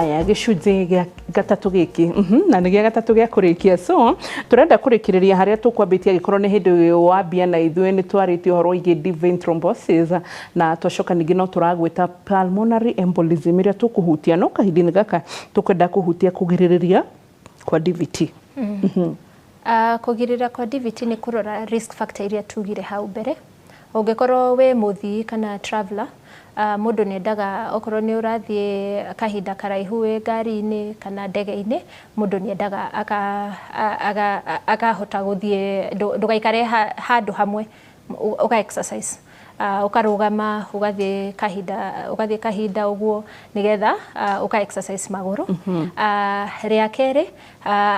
haya gicunji gĩa gatatu gĩkĩ na nĩ gĩa gatatu gĩa kũrĩkia so turenda kũrĩkĩrĩria harĩa tũkwambĩtia gĩkorwo nĩ hĩndĩ wambia na ithuĩ nĩ twarĩtie ũhoro wĩgiĩ deep vein thrombosis na twacoka ningĩ no tũragwĩta pulmonary embolism ĩrĩa tũkũhutia no kahinda-inĩ gaka tũkwenda kũhutia kũgirĩrĩria kwa DVT. Kũgirĩrĩria kwa DVT nĩ kũrora risk factor iria tugire hau mbere. Ũngĩkorwo wĩ mũthii kana traveler, mũndũ nĩendaga okorwo nĩ ũrathiĩ kahinda karaihu wĩ ngari-inĩ kana ndege-inĩ, mũndũ nĩendaga akahota gũthiĩ, ndũgaikare handũ hamwe, ũka exercise, ũkarũgama, ũgathiĩ kahinda ũguo nĩgetha ũka exercise magũrũ. Rĩa kerĩ,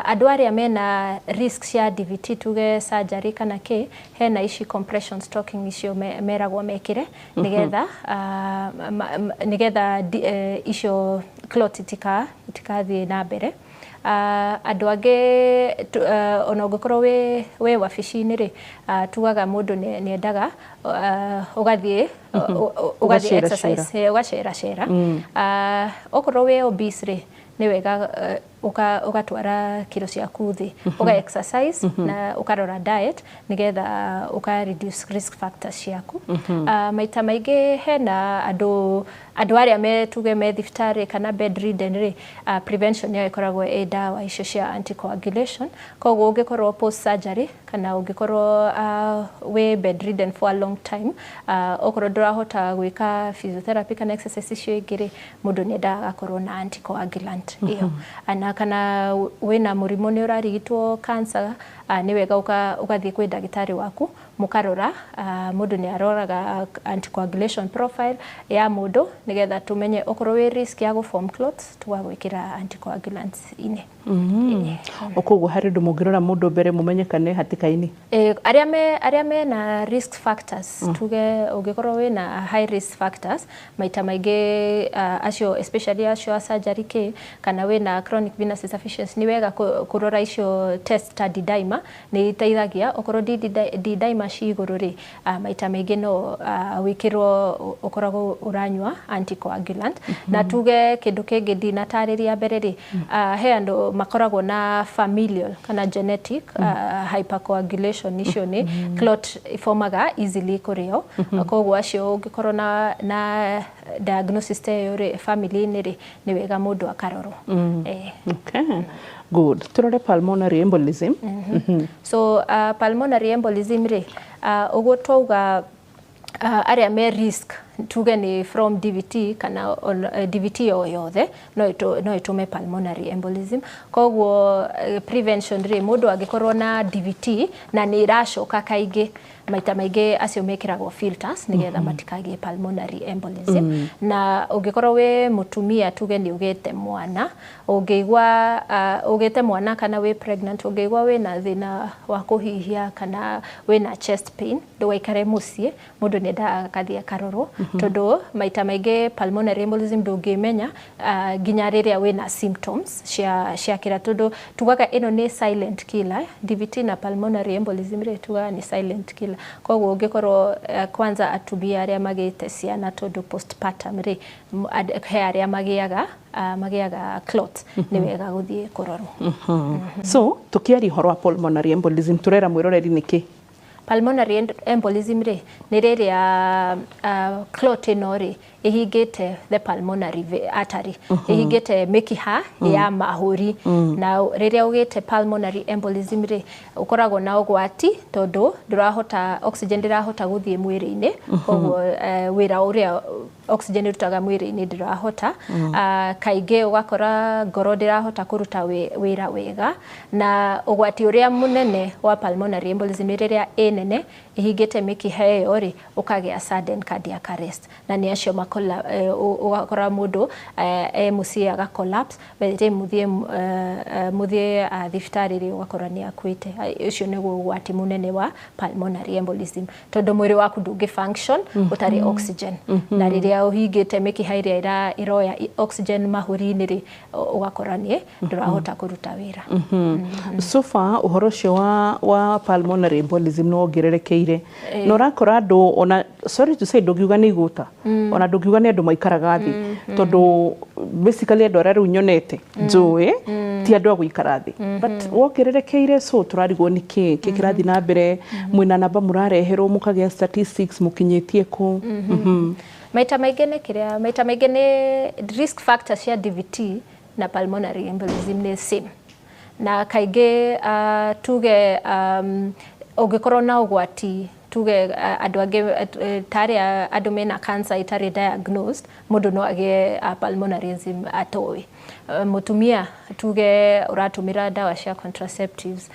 andũ arĩa mena risk cia DVT, tuge surgery kana kĩ, hena ici compression stocking icio meragwo mekĩre nĩgetha icio clot itikathiĩ na mbere. Andũ angĩ ona ũngĩkorwo wĩ wabici-inĩ rĩ, tugaga mũndũ nĩendaga ũgathiĩ exercise, ũgaceracera. Okorwo wĩ obese rĩ, nĩ wega ũgatwara kiro ciaku thĩ, ũga exercise na ũkarora diet nĩgetha ũka reduce risk factors ciaku. Maita maingĩ hena andũ arĩa tuge me thibitarĩ kana bedridden rĩ, prevention yao ĩkoragwo ĩ ndawa icio cia anticoagulation. Koguo ũngĩkorwo post surgery kana ũngĩkorwo wĩ bedridden for a long time, okorwo ndũrahota gwĩka physiotherapy kana exercise icio ingĩ rĩ, mũndũ nĩendaga agakorwo na anticoagulant ĩyo. Kana wĩna mũrimũ nĩ ũrarigitwo cancer, nĩ wega ũgathiĩ kwĩ ndagĩtarĩ waku mũkarora. Mũndũ nĩ aroraga anticoagulation profile ya mũndũ nĩgetha tũmenye okorwo wĩ risk ya gũ-form clots, tũgagwĩkĩra anticoagulants inĩ. Koguo harĩ ũndũ mũngĩrora mũndũ mbere mũmenyekane hatĩka-inĩ? Arĩa mena risk factors, tuge ũngĩkorwo wĩna high risk factors, maita maingĩ acio, especially acio a surgery kĩ, kana wĩna chronic venous insufficiency, nĩ wega kũrora icio test ta D-dimer, nĩ iteithagia. Okorwo D-dimer ci igũrũ rĩ, maita maingĩ no wĩkĩrwo ũkoragwo ũranyua anticoagulant. Na tuge kĩndũ kĩngĩ ndinatarĩria mbere rĩ, he andũ makoragwo na familial kana genetic hypercoagulation, icio nĩ clot iformaga easily kũrĩ o. Koguo acio ũngĩkorwo na diagnosis ta ĩyo rĩ, family-inĩ rĩ, nĩ wega mũndũ akarorwo. Okay. Good. Turore pulmonary embolism. So pulmonary embolism rĩ, ũguo twauga arĩa me risk, tuge nĩ from DVT kana DVT o yothe no ĩtũme pulmonary embolism. Koguo prevention rĩ, mũndũ angĩkorwo na DVT na nĩ ĩracoka kaingĩ, maita maingĩ acio mekĩragwo filters nĩgetha matikagĩe pulmonary embolism. Na ũngĩkorwo wĩ mũtumia, tuge nĩ ũgĩte mwana, ũgĩte mwana kana wĩ pregnant, ũngĩigua wĩna thĩna wa kũhihia kana wĩna chest pain, ndũgaikare mũciĩ, mũndũ nĩendaga agathiĩ akarorwo, tondũ maita maingĩ pulmonary embolism ndũngĩmenya nginya rĩrĩa wĩna symptoms ciakĩra, tondũ tugaga ĩno nĩ silent killer. DVT na pulmonary embolism rĩ, tugaga nĩ silent killer. Koguo ũngĩkorwo kwanza atumia arĩa magĩte ciana, tondũ postpartum rĩ, he arĩa magĩaga clot, nĩ wega gũthiĩ kũrorwo. So tũkĩaria ũhoro wa pulmonary embolism, turera mwĩroreri nĩkĩ? Pulmonary embolism rĩ, nĩ rĩrĩa clot ĩno rĩ ĩhingĩte the pulmonary artery, ĩhingĩte mĩkiha ya mahũri. Na rĩrĩa ũgĩte pulmonary embolism rĩ, ũkoragwo na ũgwati tondũ oxygen ndĩrahota gũthiĩ mwĩrĩ-inĩ, koguo wĩra ũrĩa oxygen ĩrutaga mwĩrĩ-inĩ ndĩrahota. Kaingĩ ũgakora ngoro ndĩrahota kũruta wĩra wega. Na ũgwati ũrĩa mũnene wa pulmonary embolism rĩrĩa nene ĩhingĩte mĩkiha ĩyo rĩ, ũkagĩa sudden cardiac arrest, na nĩ acio ũgakora mũndũ mũciĩ aga collapse, by the time mũthiĩ thibitarĩ rĩ, ũgakora nĩ akuĩte. Ũcio nĩguo ũgwati mũnene wa pulmonary embolism, tondũ mwĩrĩ waku ndũngĩ function ũtarĩ oxygen. Na rĩrĩa ũhingĩte mĩkiha ĩrĩa ĩroya oxygen mahũri-inĩ rĩ, ũgakora ndũrahota kũruta wĩra. So far ũhoro ũcio wa pulmonary embolism no wongererekeire. No rakora andũ ona, sorry to say, ndũngiuga nĩ igũta, ona ndũngiuga nĩ andũ maikaraga thĩ, tondu basically andå arä a rä u nyonete njåä ti andå a gå ikara thä but wongererekeire so tå rarigwo nä kä kä kä rathiä na mbere mwä namba må rareherwo må kagä a statistics må kinyä tie kå maita maingĩ nĩ risk factors cia DVT na pulmonary embolism nĩ same na kaingĩ tuge ũngĩkorwo na ũgwati tuge andũ angĩ tarĩ andũ mena cancer itarĩ diagnosed mũndũ no agĩe pulmonary embolism atoĩ mutumia tuge ũratũmĩra ndawa cia contraceptives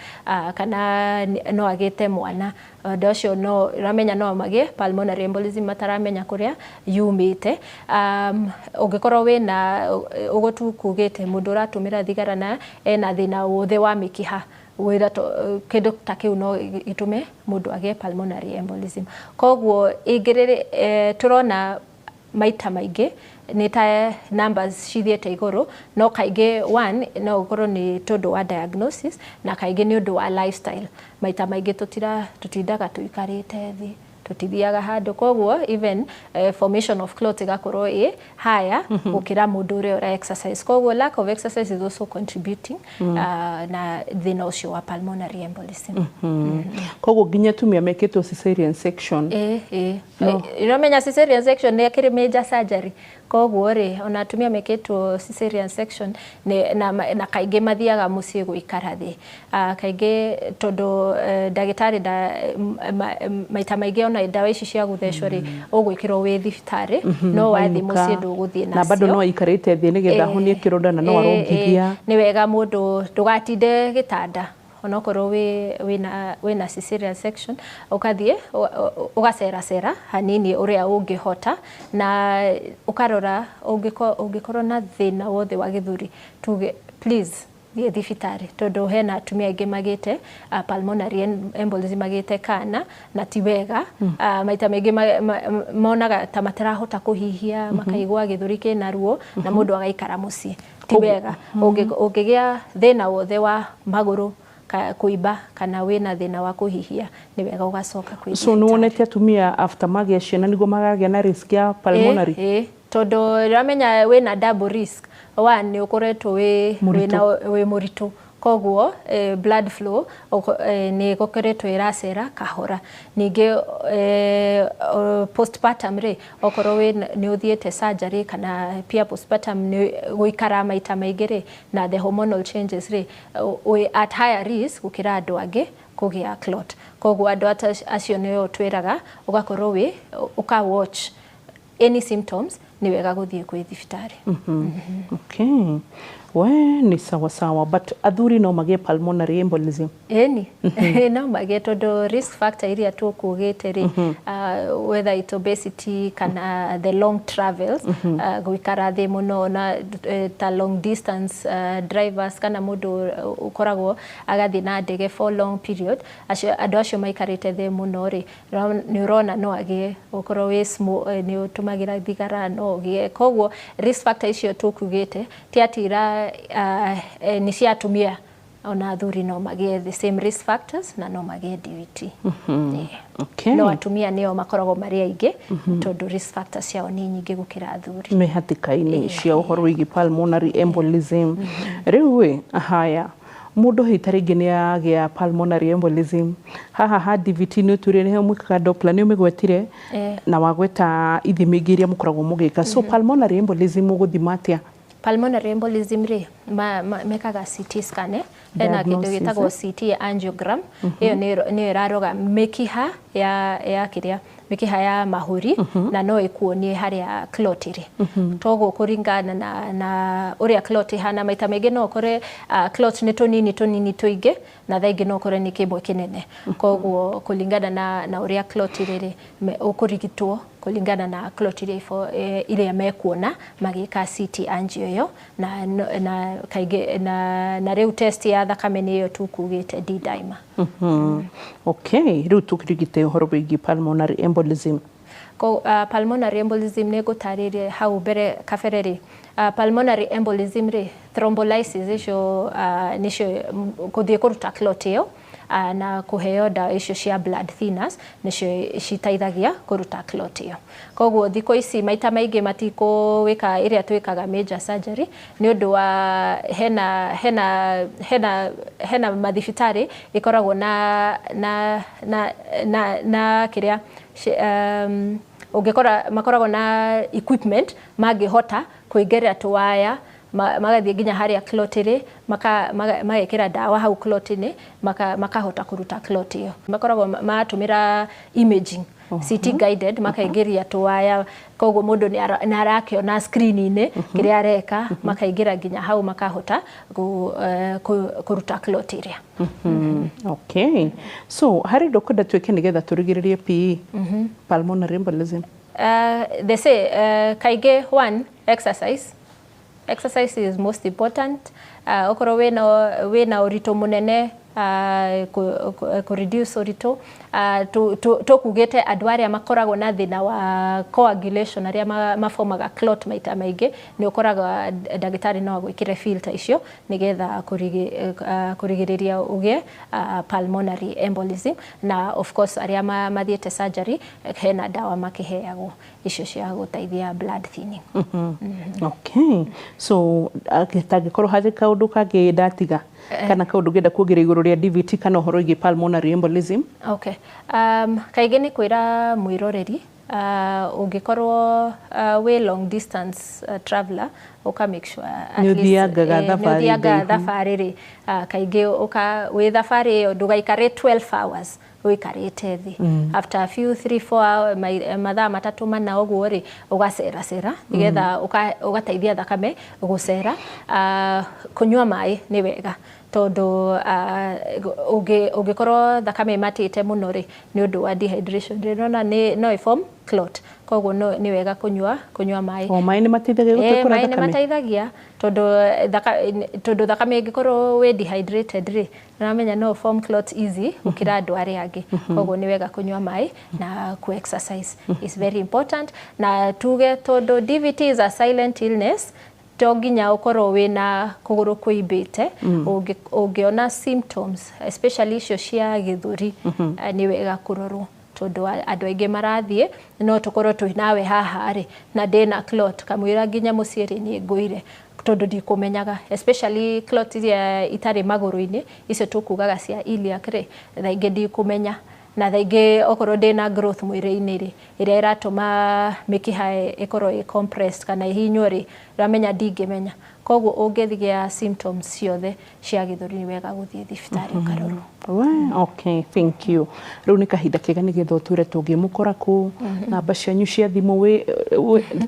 kana no agĩte mwana ũndũ ũcio no ramenya no magĩe pulmonary embolism mataramenya kũrĩa yumĩte ũngĩkorwo wĩna ũgũtu kugĩte mũndũ ũratũmĩra thigara na ena thĩna wothe wa mĩkiha wĩra kĩndũ ta kĩu no gĩtũme mũndũ agĩe pulmonary embolism koguo tũrona maita maingĩ nĩ ta numbers cithiĩte igũrũ no kaingĩ one no ũkorwo nĩ tondũ wa diagnosis na kaingĩ nĩ ũndũ wa lifestyle maita maingĩ tũtindaga tũikarĩte thĩ tutithiaga handũ koguo even formation of clot igakorwo ĩ higher gũkĩra mũndũ ũrĩa ũra exercise koguo lack of exercise is also contributing na thĩna ũcio wa pulmonary embolism koguo nginya tumia mekĩtwo cesarean section iramenya cesarean section nĩ akĩrĩ major surgery koguo rĩ ona atumia mekĩtwo cesarean section na kaingĩ mathiaga mũciĩ gũikara thĩ kaingĩ tondũ ndagĩtarĩ maita maingĩ ona ndawa ici cia gũthecwo rĩ ũgwĩkĩrwo wĩ thibitarĩ no wathiĩ mũciĩ ndũgũthiĩ nacio na bado no aikarĩte thĩ nĩgetha ahonie kĩronda na no arongithia nĩ wega mũndũ ndũgatinde gĩtanda onokorwo wĩna cesarean section ũkathiĩ ũgaceracera hanini ũrĩa ũngĩhota na ũkarora ũngĩkorwo na thĩna wothe wa gĩthũri tuge please thiĩ thibitarĩ tondũ hena atumia aingĩ magĩte pulmonary embolism magĩte kana na ti wega maita maingĩ monaga ta matarahota kũhihia makaigua gĩthũri kĩna ruo na mũndũ agaikara mũciĩ ti wega ũngĩgĩa thĩna wothe wa magũrũ kuiba kana wĩna thĩna wa kũhihia nĩ wega ũgacoka kwĩ so nĩ wonete atumia after magĩa ciana nĩguo magagĩa na risk ya pulmonary tondũ ramenya wĩna double risk one nĩ ũkoretwo wĩ mũritũ koguo blood flow nĩ gũkoretwo ĩracera kahora ningĩ postpartum rĩ okorwo nĩ ũthiĩte surgery kana pia postpartum nĩ gũikara maita maingĩ rĩ na the hormonal changes rĩ at higher risk gũkĩra andũ angĩ kũgĩa clot koguo andũ acio nĩo twĩraga ũgakorwo ũka watch any symptoms ni wega gũthiĩ kwĩ thibitarĩ okay we ni sawa sawa but athuri no magĩe pulmonary embolism eni no magĩe tondũ risk factor iria tũkugĩte rĩ whether it's obesity kana the long travels gũikara thĩ mũno na ta long distance drivers kana mũndũ ũkoragwo agathiĩ na ndege for long period andũ acio maikarĩte thĩ mũno rĩ nĩ ũrona no agĩe ũkorwo nĩ ũtũmagĩra thigara no ũgĩe koguo risk factor icio tũkugĩte ti atira nĩ cia atumia ona athuri no magĩe the same risk factors na no magĩe DVT okay no atumia nĩo makoragwo marĩ aingĩ tondũ risk factors ciao nĩ nyingĩ gũkĩra athuri me hatĩka-inĩ cia ũhoro wĩgiĩ pulmonary embolism rĩu haya mũndũ hita rĩngĩ nĩ agĩa pulmonary embolism haha ha DVT nĩ ũtwĩrire nĩho mwĩkaga Doppler nĩ ũmĩgwetire na wagweta ithimi ingĩ iria mũkoragwo mũgĩka so pulmonary embolism ũgũthima atĩa pulmonary embolism rĩ mekaga CT scan ena kĩndũ gĩtagwo CT angiogram ĩyo nĩ ĩraroga mĩkiha mĩkiha ya mahũri na no ĩkuonie harĩa clot ĩrĩ toguo kũringana na ũrĩa clot ĩhana maita maingĩ no ũkore clot nĩ tũnini tũingĩ na thaa ingĩ no ũkore nĩ kĩmwe kĩnene koguo kũringana na ũrĩa clot ĩrĩ ũkũrigitwo kũringana na clot iria mekuona magĩka CT angio ĩyo na kaingĩ na rĩu test ya thakame nĩyo tukugĩte D-dimer okay rĩu tũkĩrigite ũhoro wĩgiĩ pulmonary embolism pulmonary embolism nĩ ngũtarĩria hau mbere kabere rĩ pulmonary embolism rĩ thrombolysis icio nĩcio gũthiĩ kũruta clot ĩyo na kuheo dawa icio cia blood thinners nicio citeithagia kuruta clot iyo. Koguo thiko ici maita maingi matikuwika iria twikaga major surgery ni undu wa hena mathibitari ikoragwo na kiria ungekora makoragwo na equipment mangihota kuingerera tuwaya magathie nginya haria clot iri magekira dawa hau clot ini makahota kuruta clot iyo. Makoragwo matumira imaging CT guided makaingiria tuwaya, koguo mundu ni arakiona screen-ini kiria areka makaingira nginya hau makahota kuruta clot iria. Okay, so hari ndokwenda twike nigetha turigiririe PE, pulmonary embolism? They say kaige one exercise is most important. Okoro wina urito munene ku reduce urito tukugete andu aria makoragwo na thina wa coagulation aria maformaga clot maita maingi ni ukoraga ndagitari no agwikire filter icio nigetha kurigiriria ugie pulmonary embolism, na of course aria mathiete surgery hena dawa makiheagwo icio cia guteithia blood thinning. Okay, so agitagikorwo hari kaundu kangi ndatiga kana kaundu ngenda kuongerera iguru ria DVT kana uhoro igi pulmonary embolism? Okay, kaige ni kwira mwiroreri ungikorwo we long distance traveler uka make sure at least thafari ri kaige uka we thafari iyo ndugaikare 12 hours wikarite thi after a few 3-4 mathaa matatu mana uguo ri ugacera nigetha ugateithia thakame gucera. Kunyua mai ni wega tondu ungikorwo thakame matite muno ri ni undu wa dehydration rirona no form clot, koguo ni wega kunyua mai. Mai ni mateithagia gutekura thakame? Mai ni mateithagia tondu thakame ingikorwo we dehydrated ri ramenya no form clot easy ukira andu aria angi, koguo ni wega kunyua mai na ku exercise is very important. Na tuge tondu DVT is a silent illness, to nginya ukorwo wina kuguru kuimbite ungiona symptoms especially icio cia githuri ni wega kurorwo tondu andu aingi marathie no tukorwo twinawe haha ri na ndina clot kamwira nginya muciiri ni nguire tondu ndikumenyaga, especially clot iria itari maguru-ini icio tukugaga cia iliac ri thaingi ndikumenya na thaingi okorwo ndina growth mwiri-ini ri iria iratuma mĩkiha ikorwo compressed kana ihinywo ri ramenya ndingimenya, koguo ungithigia symptoms ciothe cia githuri ni wega guthie thibitari ukarorwo. Okay, thank you. Riu ni kahinda kega nigetha utwire tungimukora ku namba cianyu cia thimu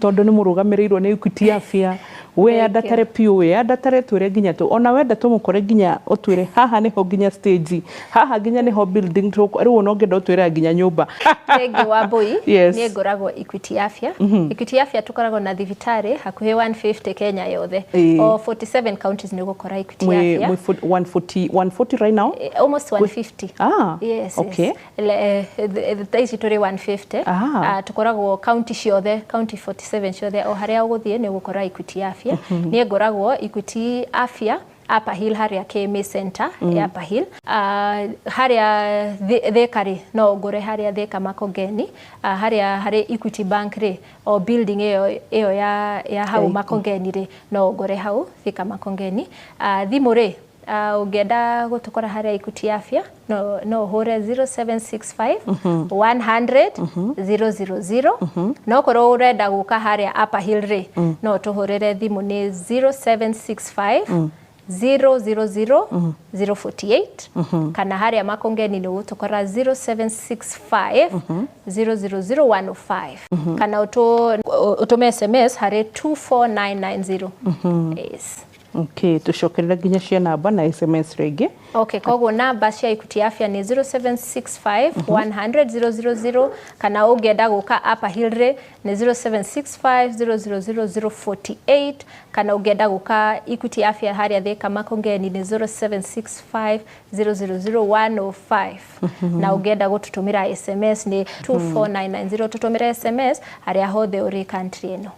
tondu ni murugamirirwo ni Equity Afya we andatare pio we andatare twire nginya tu ona wenda tumukore nginya utwire haha niho nginya stage haha nginya niho building riu no ngenda utwire nginya nyumba Thengi wa Boi ni ngoragwo Equity Afya. Equity Afya tukoragwo na thibitari hakuhi 150 Kenya yothe, o 47 counties ni gukora Equity Afya. 140 right now? Almost 150. Yes, okay. Thaisi turi 150. Tukoragwo county ciothe, county 47 ciothe o haria uguthie ni gukora Equity Afya. Ni ngoragwo Equity Afya Upper Hill haria KMA Center Upper Hill. Haria thekari no ngore haria theka Makongeni, haria hari Equity Bank ri o building iyo ya hau Makongeni ri no ngore hau theka Makongeni. Thimu ri ungenda gutukora haria Equity Afya no hore 0765 100 000. No korwo urenda guka haria Upper Hill ri no tuhurire thimu ni 0765 000 048 kana haria Makongeni ni gutukora 0765 000 105 kana utume SMS hari 24990. Yes. Okay, tucokerera nginya cia namba na SMS ringi. Okay, koguo namba cia Equity Afya ni 0765 100 000 kana ungenda guka Upper Hill ri ni 0765 000 048 kana ũngĩenda gũka Equity Afya harĩa Thika Makongeni nĩ 0765000105 na ũngĩenda gũtũtũmĩra SMS nĩ 24990 tũtũmĩre SMS harĩa hothe ũrĩ country ĩno.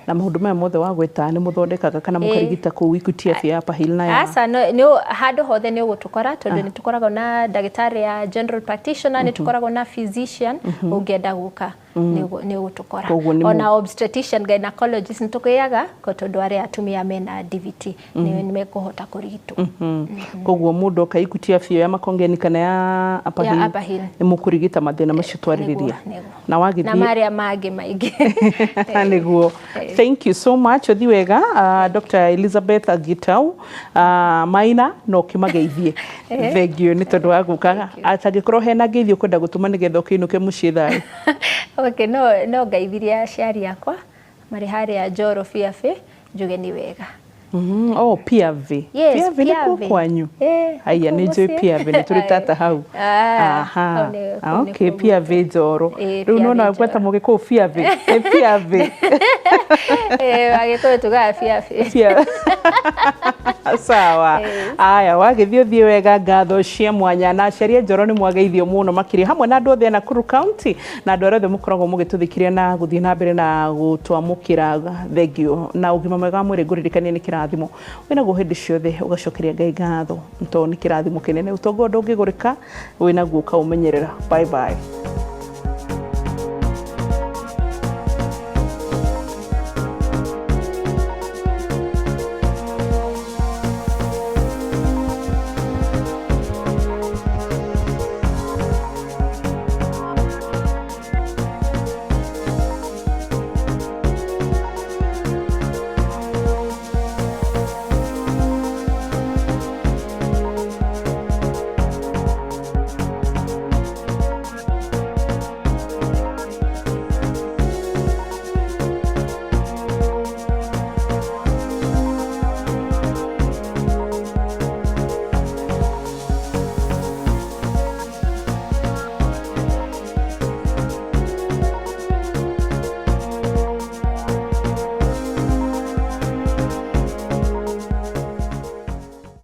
Na maũndũ maya mothe wagweta nĩ mũthondekaga kana mũkarigita kũu Equity Afya Upper Hill na ya? Aca handũ hothe nĩ ũgũtũkora tondũ nĩ tũkoragwo na ndagĩtarĩ ya general practitioner, nĩ tũkoragwo na physician, ũngĩenda gũka nĩ ũgũtũkora. Ona obstetrician gynecologist nĩ tũkĩaga tondũ arĩa atumia mena DVT nĩ mekũhota kũrigitwo. Koguo mũndũ oka Equity Afya ya Makongeni kana ya Upper Hill nĩ mũkũrigita mathĩna macio twarĩrĩria. Na wagĩthiĩ na marĩa mangĩ maingĩ. Nĩguo. Thank you so much. Ũthi wega Dr. Elizabeth Agitau Maina no kĩmageithie. Thengio nĩ tondũ wa gũka. Atangĩkorwo hena ngeithio kwenda gũtũma nĩgetha ũkĩinũke mũciĩ thayũ. Okay, no ngaithiria aciari akwa marĩ harĩa Njoro Biabi njuge nĩ wega. Piavi. Piavi nĩ kuo kwanyu? Haya, nĩ njũĩ Piavi, nĩ tũrĩ tata hau. Okay, Piavi Njoro. Rĩu nona gweta mũgĩkũyũ Piavi. Piavi. Agĩkũyũ tugaga Piavi. Sawa. Aya, wagĩthiĩ ũthiĩ wega, ngatho cia mwanya na aciari a Njoro nĩ mwageithio mũno makĩria hamwe na andũ othe a Nakuru County na andũ arĩa othe mũkoragwo mũgĩtũthikĩria na gũthiĩ na mbere na gũtwamũkĩra thengio na ũgima mwega wa mwĩrĩ. Ngũririkanie nĩ kĩrathimo wĩnaguo hĩndĩ ciothe ũgacokeria Ngai ngatho tondũ nĩ kĩrathimo kĩnene ũtonga ndũngĩgũrĩka wĩnaguo ũkaũmenyerera. Bye bye.